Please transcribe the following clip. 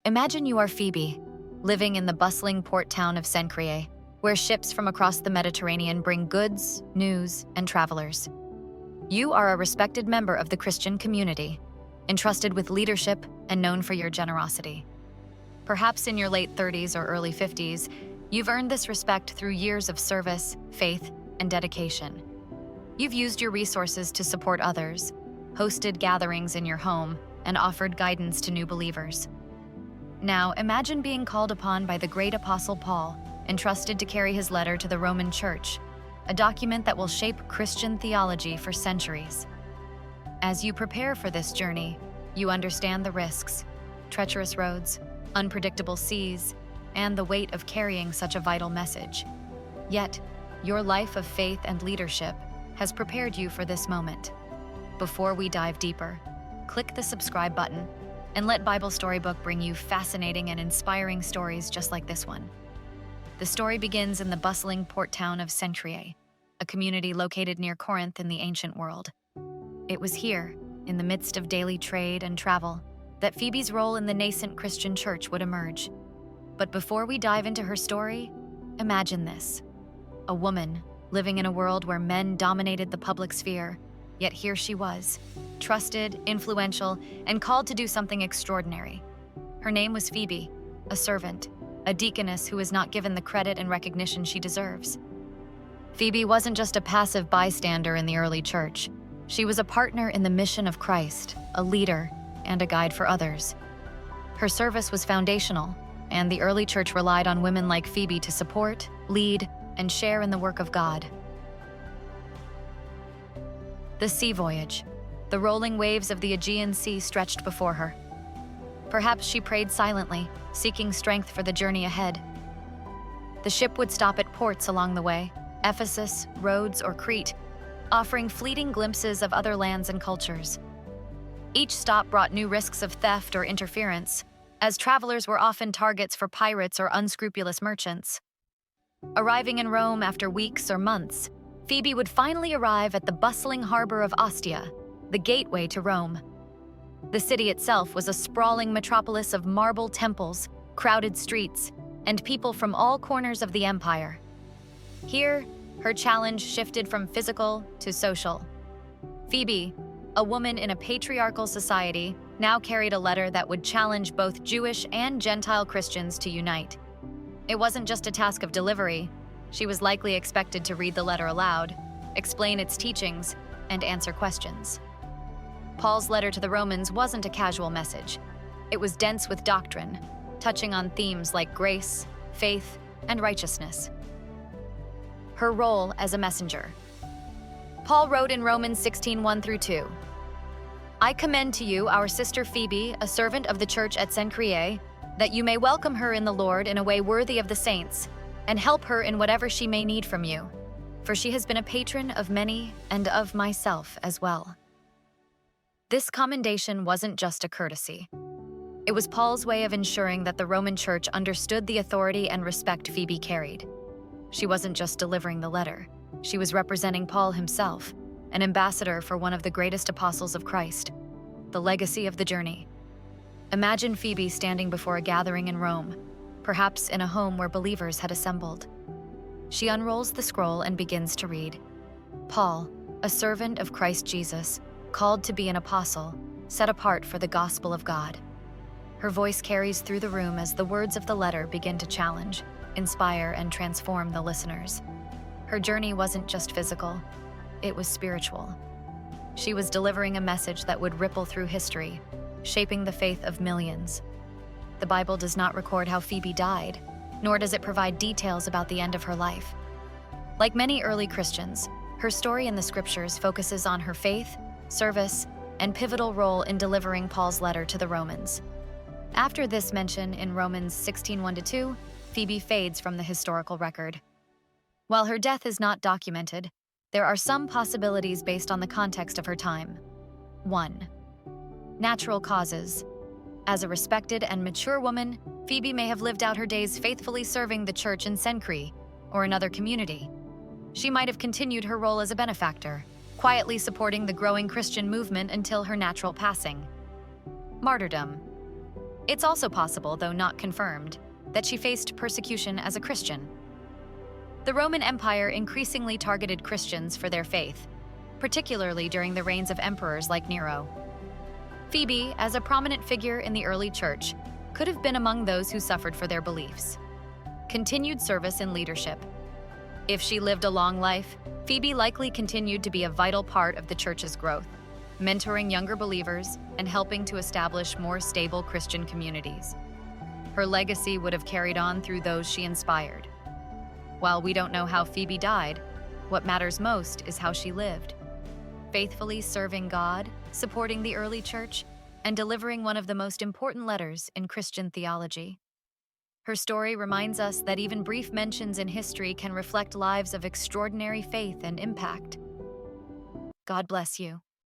Imagine you are Phoebe, living in the bustling port town of Cenchreae, where ships from across the Mediterranean bring goods, news, and travelers. You are a respected member of the Christian community, entrusted with leadership and known for your generosity. Perhaps in your late 30s or early 50s, you've earned this respect through years of service, faith, and dedication. You've used your resources to support others, hosted gatherings in your home, and offered guidance to new believers. Now, imagine being called upon by the great Apostle Paul, entrusted to carry his letter to the Roman Church, a document that will shape Christian theology for centuries. As you prepare for this journey, you understand the risks, treacherous roads, unpredictable seas, and the weight of carrying such a vital message. Yet, your life of faith and leadership has prepared you for this moment. Before we dive deeper, click the subscribe button and let Bible Storybook bring you fascinating and inspiring stories just like this one. The story begins in the bustling port town of Cenchreae, a community located near Corinth in the ancient world. It was here, in the midst of daily trade and travel, that Phoebe's role in the nascent Christian church would emerge. But before we dive into her story, imagine this: a woman living in a world where men dominated the public sphere, yet here she was, trusted, influential, and called to do something extraordinary. Her name was Phoebe, a servant, a deaconess who was not given the credit and recognition she deserves. Phoebe wasn't just a passive bystander in the early church. She was a partner in the mission of Christ, a leader, and a guide for others. Her service was foundational, and the early church relied on women like Phoebe to support, lead, and share in the work of God. The sea voyage. The rolling waves of the Aegean Sea stretched before her. Perhaps she prayed silently, seeking strength for the journey ahead. The ship would stop at ports along the way, Ephesus, Rhodes, or Crete, offering fleeting glimpses of other lands and cultures. Each stop brought new risks of theft or interference, as travelers were often targets for pirates or unscrupulous merchants. Arriving in Rome after weeks or months, Phoebe would finally arrive at the bustling harbor of Ostia, the gateway to Rome. The city itself was a sprawling metropolis of marble temples, crowded streets, and people from all corners of the empire. Here, her challenge shifted from physical to social. Phoebe, a woman in a patriarchal society, now carried a letter that would challenge both Jewish and Gentile Christians to unite. It wasn't just a task of delivery. She was likely expected to read the letter aloud, explain its teachings, and answer questions. Paul's letter to the Romans wasn't a casual message. It was dense with doctrine, touching on themes like grace, faith, and righteousness. Her role as a messenger. Paul wrote in Romans 16:1-2, "I commend to you our sister Phoebe, a servant of the church at Cenchreae, that you may welcome her in the Lord in a way worthy of the saints, and help her in whatever she may need from you, for she has been a patron of many and of myself as well." This commendation wasn't just a courtesy. It was Paul's way of ensuring that the Roman Church understood the authority and respect Phoebe carried. She wasn't just delivering the letter. She was representing Paul himself, an ambassador for one of the greatest apostles of Christ, the legacy of the journey. Imagine Phoebe standing before a gathering in Rome, perhaps in a home where believers had assembled. She unrolls the scroll and begins to read. Paul, a servant of Christ Jesus, called to be an apostle, set apart for the gospel of God. Her voice carries through the room as the words of the letter begin to challenge, inspire, and transform the listeners. Her journey wasn't just physical, it was spiritual. She was delivering a message that would ripple through history, shaping the faith of millions. The Bible does not record how Phoebe died, nor does it provide details about the end of her life. Like many early Christians, her story in the scriptures focuses on her faith, service, and pivotal role in delivering Paul's letter to the Romans. After this mention in Romans 16:1-2, Phoebe fades from the historical record. While her death is not documented, there are some possibilities based on the context of her time. 1. Natural causes. As a respected and mature woman, Phoebe may have lived out her days faithfully serving the church in Cenchreae or another community. She might have continued her role as a benefactor, quietly supporting the growing Christian movement until her natural passing. Martyrdom. It's also possible, though not confirmed, that she faced persecution as a Christian. The Roman Empire increasingly targeted Christians for their faith, particularly during the reigns of emperors like Nero. Phoebe, as a prominent figure in the early church, could have been among those who suffered for their beliefs. Continued service and leadership. If she lived a long life, Phoebe likely continued to be a vital part of the church's growth, mentoring younger believers and helping to establish more stable Christian communities. Her legacy would have carried on through those she inspired. While we don't know how Phoebe died, what matters most is how she lived, faithfully serving God, supporting the early church, and delivering one of the most important letters in Christian theology. Her story reminds us that even brief mentions in history can reflect lives of extraordinary faith and impact. God bless you.